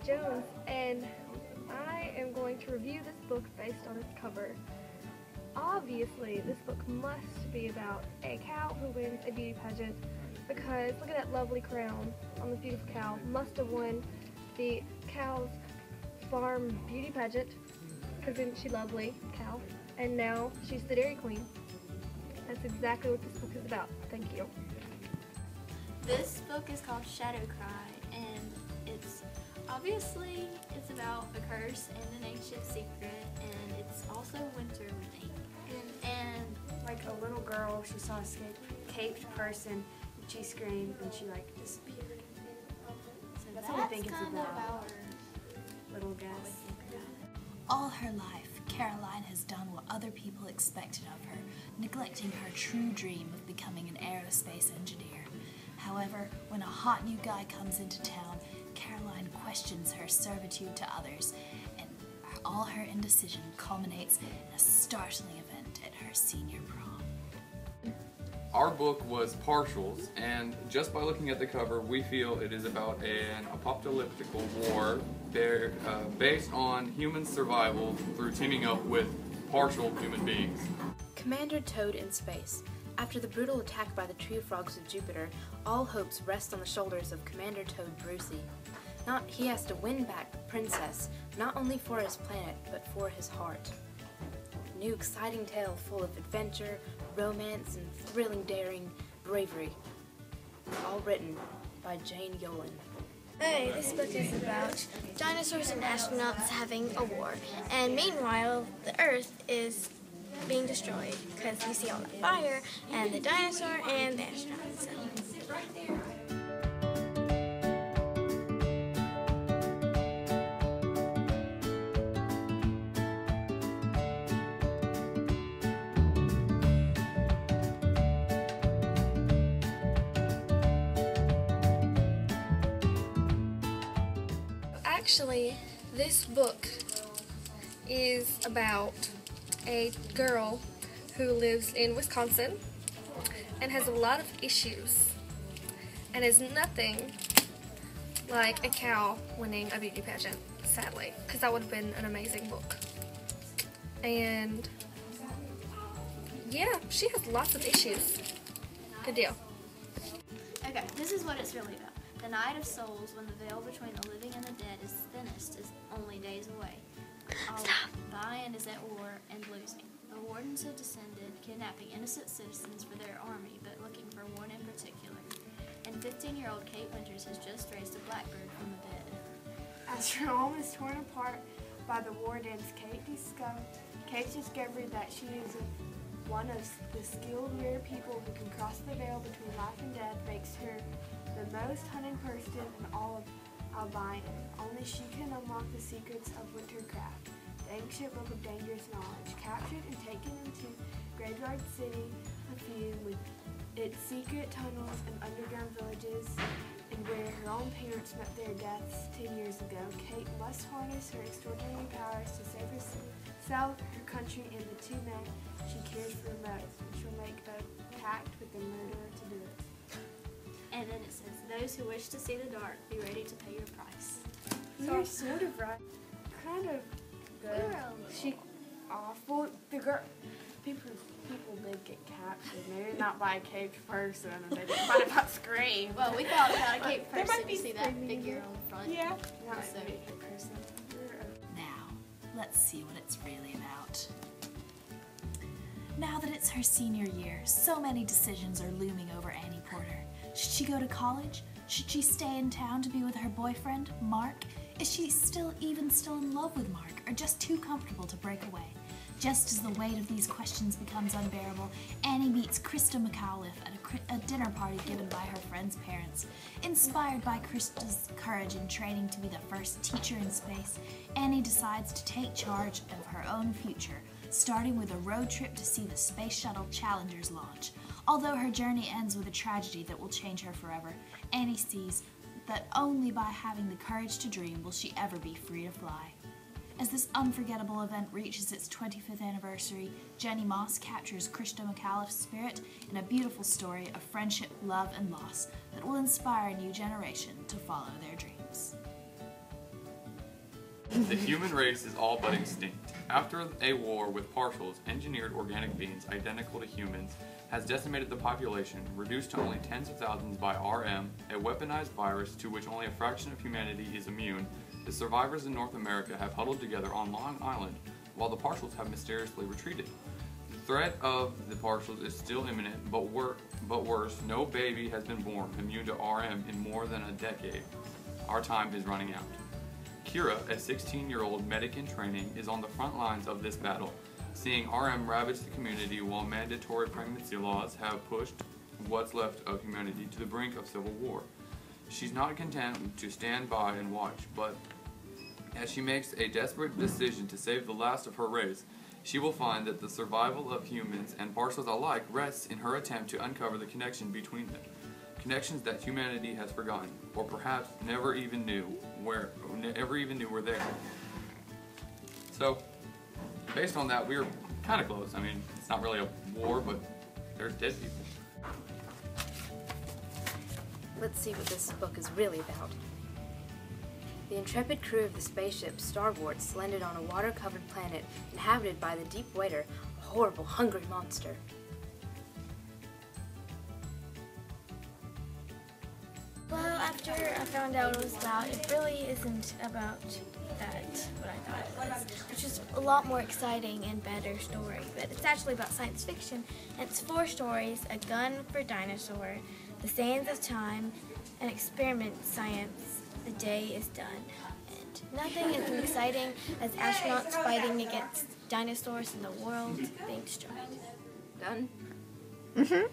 Jones, and I am going to review this book based on its cover. Obviously, this book must be about a cow who wins a beauty pageant, because look at that lovely crown on this beautiful cow. Must have won the cow's farm beauty pageant, because isn't she lovely, cow? And now she's the Dairy Queen. That's exactly what this book is about. Thank you. This book is called Shadow Cry, and it's about a curse and an ancient secret, and it's also winter themed. And like a little girl, she saw a caped person, and she screamed, and she like disappeared. So that's what I think it's about. Little guess. All her life, Caroline has done what other people expected of her, neglecting her true dream of becoming an aerospace engineer. However, when a hot new guy comes into town, Caroline questions her servitude to others, and all her indecision culminates in a startling event at her senior prom. Our book was Partials, and just by looking at the cover, we feel it is about an apocalyptic war based on human survival through teaming up with partial human beings. Commander Toad in Space. After the brutal attack by the tree frogs of Jupiter, all hopes rest on the shoulders of Commander Toad Brucey. He has to win back the princess, not only for his planet, but for his heart. A new exciting tale full of adventure, romance, and thrilling daring bravery. All written by Jane Yolen. Hey, this book is about dinosaurs and astronauts having a war, and meanwhile the Earth is being destroyed because you see all that fire and the dinosaur and the astronauts. So. Actually, this book is about a girl who lives in Wisconsin and has a lot of issues and is nothing like a cow winning a beauty pageant, sadly, because that would have been an amazing book. And yeah, she has lots of issues. Good deal. Okay, this is what it's really about. The night of souls, when the veil between the living and the dead is thinnest, is only days away. All Bayern is at war and losing. The wardens have descended, kidnapping innocent citizens for their army, but looking for one in particular. And 15-year-old Kate Winters has just raised a blackbird from the dead. As her home is torn apart by the wardens, Kate's discovered that she is one of the skilled rare people who can cross the veil between life and death, makes her the most hunted person in all of Albion. Only she can unlock the secrets of Wintercraft, the ancient book of dangerous knowledge. Captured and taken into Graveyard City, with its secret tunnels and underground villages, and where her own parents met their deaths 10 years ago, Kate must harness her extraordinary powers to save herself, her country, and the two men she cares for most. She'll make a pact with the murderer to do it. And then it says, those who wish to see the dark, be ready to pay your price. You're sort of right. Kind of good. She awful. The girl, people did get captured. Maybe not by a caped person, and they didn't find about Scream. Well, we thought about a cape person. You see that figure on the front? Yeah. Not So, a caped person. Now, let's see what it's really about. Now that it's her senior year, so many decisions are looming over Annie Porter. Should she go to college? Should she stay in town to be with her boyfriend, Mark? Is she still in love with Mark, or just too comfortable to break away? Just as the weight of these questions becomes unbearable, Annie meets Krista McAuliffe at a dinner party given by her friend's parents. Inspired by Krista's courage in training to be the first teacher in space, Annie decides to take charge of her own future, starting with a road trip to see the Space Shuttle Challenger's launch. Although her journey ends with a tragedy that will change her forever, Annie sees that only by having the courage to dream will she ever be free to fly. As this unforgettable event reaches its 25th anniversary, Jenny Moss captures Krista McAuliffe's spirit in a beautiful story of friendship, love, and loss that will inspire a new generation to follow their dreams. The human race is all but extinct. After a war with partials, engineered organic beings identical to humans has decimated the population, reduced to only tens of thousands by RM, a weaponized virus to which only a fraction of humanity is immune. The survivors in North America have huddled together on Long Island, while the partials have mysteriously retreated. The threat of the partials is still imminent, but worse, no baby has been born immune to RM in more than a decade. Our time is running out. Kira, a 16-year-old medic in training, is on the front lines of this battle, seeing RM ravage the community while mandatory pregnancy laws have pushed what's left of humanity to the brink of civil war. She's not content to stand by and watch, but as she makes a desperate decision to save the last of her race, she will find that the survival of humans and partials alike rests in her attempt to uncover the connection between them. Connections that humanity has forgotten, or perhaps never even knew were there. So, based on that, we were kind of close. I mean, it's not really a war, but there's dead people. Let's see what this book is really about. The intrepid crew of the spaceship Starwarts landed on a water-covered planet inhabited by the Deep Waiter, a horrible, hungry monster. Well, after I found out what it was about, it really isn't about that, what I thought it was, which is a lot more exciting and better story. But it's actually about science fiction, and it's 4 stories: A Gun for Dinosaur, The Sands of Time, An Experiment Science, The Day is Done. And nothing is as exciting as astronauts fighting against dinosaurs and the world being destroyed. Done? Mm-hmm.